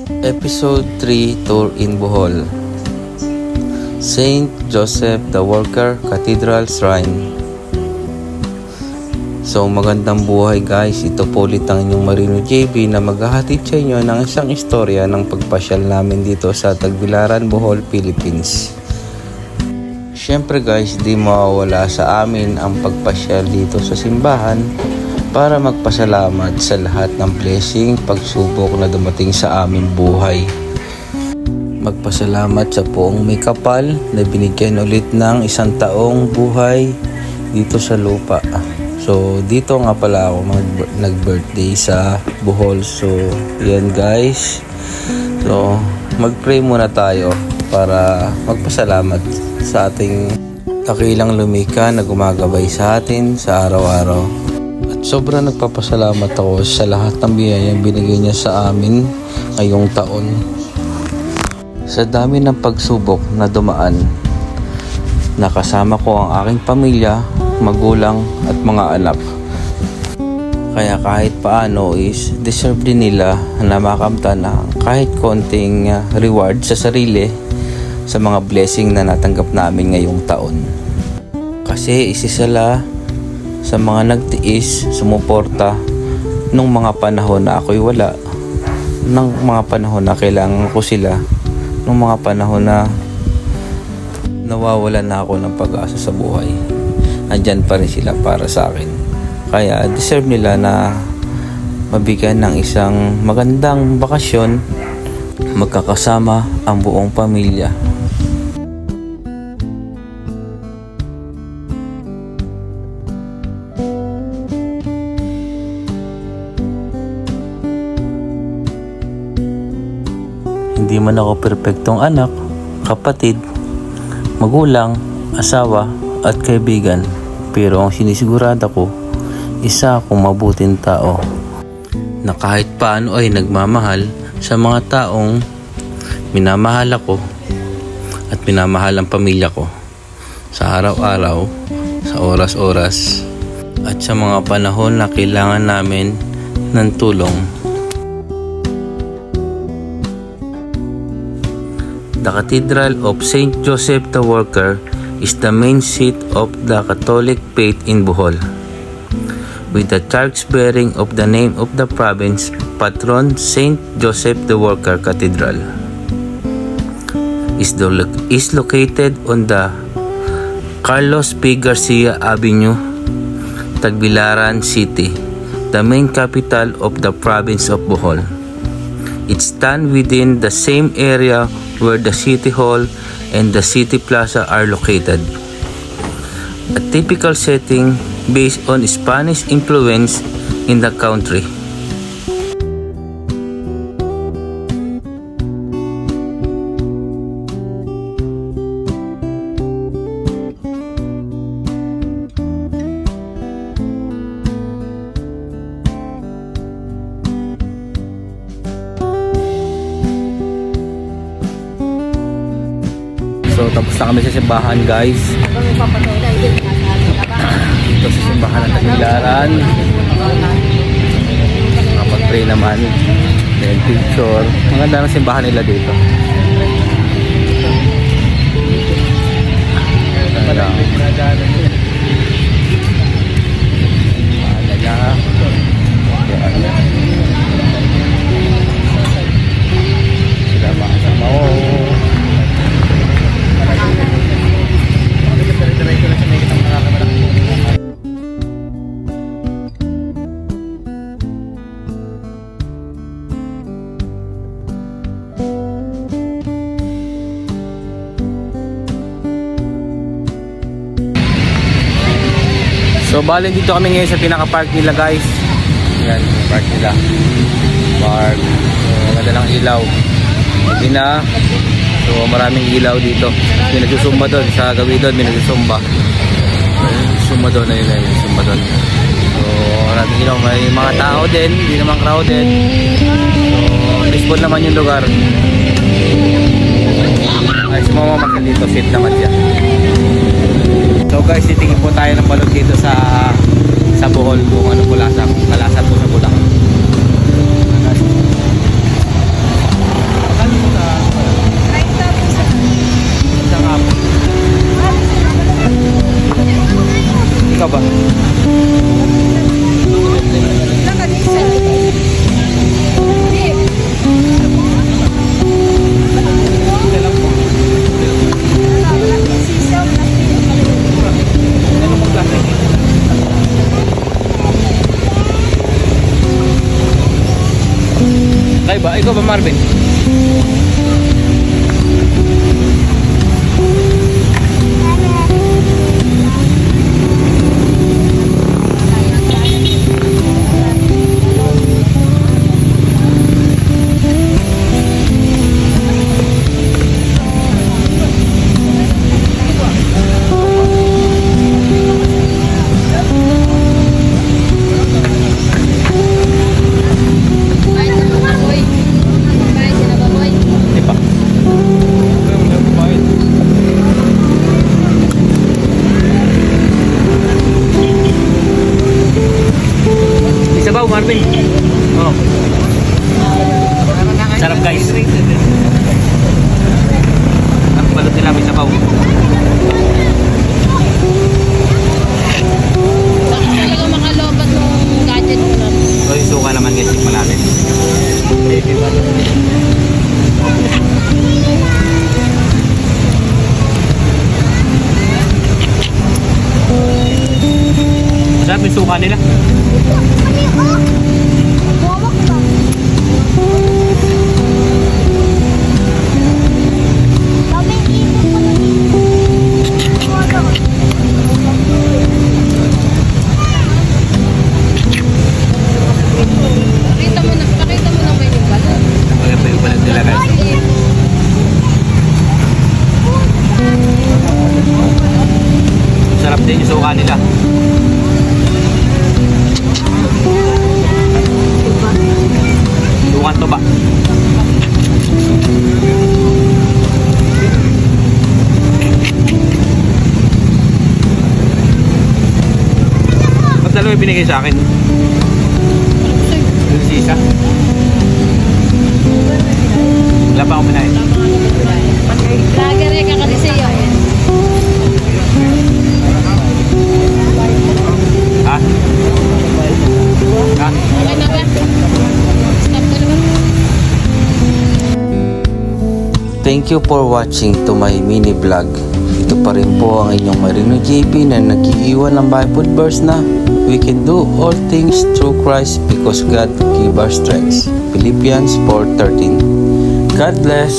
Episode 3 Tour in Bohol. Saint Joseph the Worker Cathedral Shrine. So magandang buhay guys, ito po ulit ang inyong Marino JB na maghahatid sa inyo ng isang istorya ng pagpasyal namin dito sa Tagbilaran, Bohol, Philippines. Syempre guys, di mawawala sa amin ang pagpasyal dito sa simbahan para magpasalamat sa lahat ng blessing, pagsubok na dumating sa aming buhay. Magpasalamat sa Poong May Kapal na binigyan ulit ng isang taong buhay dito sa lupa. So dito nga pala ako nag-birthday sa Bohol. So yan guys. So mag-pray muna tayo para magpasalamat sa ating dakilang lumika na gumagabay sa atin sa araw-araw. Sobrang nagpapasalamat ako sa lahat ng biyayang binigay niya sa amin ngayong taon. Sa dami ng pagsubok na dumaan, nakasama ko ang aking pamilya, magulang at mga anak. Kaya kahit paano is deserve din nila na makamtan ng kahit konting reward sa sarili sa mga blessing na natanggap namin ngayong taon. Kasi isa sila sa mga nagtiis, sumuporta nung mga panahon na ako'y wala, nung mga panahon na kailangan ko sila, nung mga panahon na nawawalan na ako ng pag-asa sa buhay. Andyan pa rin sila para sa akin. Kaya deserve nila na mabigyan ng isang magandang bakasyon, magkakasama ang buong pamilya. Hindi man ako perpektong anak, kapatid, magulang, asawa at kaibigan, pero ang sinisigurado ko, isa akong mabuting tao na kahit paano ay nagmamahal sa mga taong minamahal ako at minamahal ang pamilya ko sa araw-araw, sa oras-oras at sa mga panahon na kailangan namin ng tulong. The Cathedral of Saint Joseph the Worker is the main seat of the Catholic faith in Bohol, with the church bearing of the name of the province patron Saint Joseph the Worker Cathedral. Is located on the Carlos P. Garcia Avenue, Tagbilaran City, the main capital of the province of Bohol. It stands within the same area where the City Hall and the City Plaza are located. A typical setting based on Spanish influence in the country. So tapos na kami sa simbahan guys. Dito sa simbahan ng Tagbilaran. Nakapag-pray naman. Then picture. Ang ganda ng simbahan nila dito. So bali dito kami ngayon sa pinaka-park nila guys. Yan, yung park nila. Park. So maganda lang ilaw. Hindi na. So maraming ilaw dito. May nagsusumba doon. Sa gawi doon may nagsusumba. Sumba doon na yun. Sumba doon. So maraming ilaw. May mga tao din. Hindi naman crowded. So peaceful naman yung lugar. Ay sumamamakal dito. Safe naman siya. So guys, titingin po tayo ng balot dito sa Bohol kung ano po lasa, kung kalasa po sa Bulacan. Kayo ba? Ikaw ba, Marvin? Marvin. Oh. Sarap guys. Ang balot nila may sabaw. Saan talaga makalobat ng gadget mo na? So yung suka naman guys, tikman natin. Masarap yung suka nila. Pakita mo ng may nipala. Pakita yung balat nila guys. Sarap din yung suka nila. Sukan to ba? Ba't dalawa yung binigay sa akin? Yung sisa? Wala pa akong pinahin. Vlogger eh, kakadisiyo. Ha? Ha? Okay na ba? Stop ko na ba? Thank you for watching to my mini vlog. Ito pa rin po ang inyong Marino JP na nag-iiwan ng Bible verse na we can do all things through Christ because God give us strength. Philippians 4:13. God bless.